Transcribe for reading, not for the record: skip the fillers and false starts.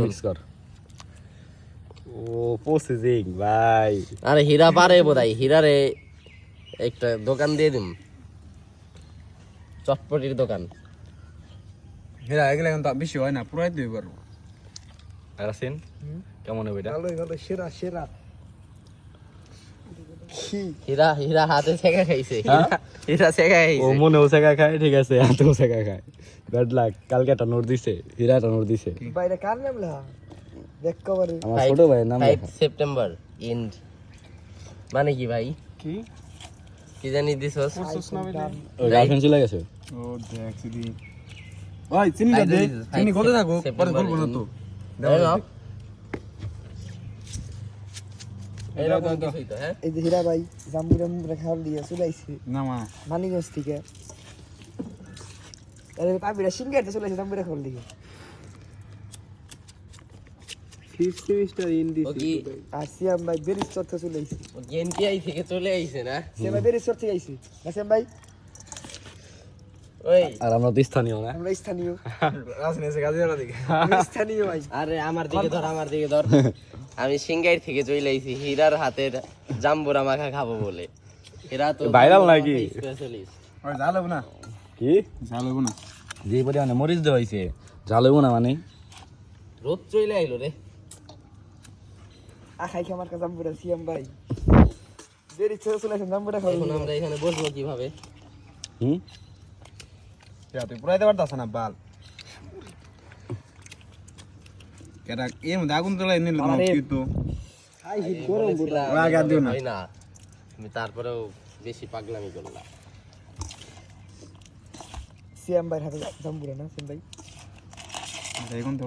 Mix কর ও processing ভাই আরে হীরা পারে বোধহয় হীরারে একটা দোকান দিয়ে দিম চটপটির দোকান হেরা এগুলা কিন্তু বেশি হয় না পুরাই দিতে পারবো রাসিন কেমন হবে এটা ভালো সেরা সেরা হীরা হীরা হাতে ছেঁকা খাইছে হীরা ছেঁকা ও খাইছে মনেও শেখা খায় ঠিক আছে হাতেও শেখা খায় ব্যাড লাক কালকে একটা নোট দিছে হীরা একটা নোট দিছে বাইরে কার নাম লেখা দেখ কভারে আমার ছোট ভাইয়ের নাম 5 সেপ্টেম্বর এন্ড মানে কি ভাই কি কি জানি দিছস ওই গার্লফ্রেন্ড চলে গেছে ও দেখছি দি ওই চিনিটা দে চিনি কত থাকো পরে বলবো না তো এরকম কিছুই তো হ্যাঁ এই যে হীরা ভাই জাম্বুরাম রেখাল দিয়ে চলে আইছে না মা মানিগঞ্জ থেকে আরে পাপিরা সিঙ্গারতে চলে আইছে জাম্বুরা খাল দিকে ফিফথ সেমিস্টার ও কি আর সিয়াম ভাই বেরিস্টর থেকে চলে আইছে এনটিআই থেকে চলে আইছে না সিয়াম ভাই বেরিস্টর থেকে আইছে না সিয়াম ভাই ওই আর আমরা তো স্থানীয় না আমরা স্থানীয় রাসনে এসে কাজে না দিকে আমি স্থানীয় ভাই আরে আমার দিকে ধর আমি সিঙ্গাইর থেকে চলে আইছি হীরার হাতের জাম্বুরা মাখা খাবো বলে হীরা তো Viral নাকি? স্পেশালিস্ট ওই জাল হবে না কি জাল হবে না যে পরিমাণে মরিচ দেওয়া হয়েছে ঝাল হইব না মানে রোদ চলে আইলো রে আখাই খামার কা জাম্বুরা সিয়াম ভাই বেরিস্টর চলে আইছে জাম্বুরা খাল এখন আমরা এখানে বসবো কিভাবে হুম তুই পুরাইতে পারতাছ না বাল কেটা এর মধ্যে আগুন তোলা এনে কি তো হাই হিট গরম বুড়া আগে আর দিও না। হয় না আমি তারপরেও বেশি পাগলামি করলাম সিয়াম ভাই হাতে জাম্বুরা না সিয়াম ভাই এখন তো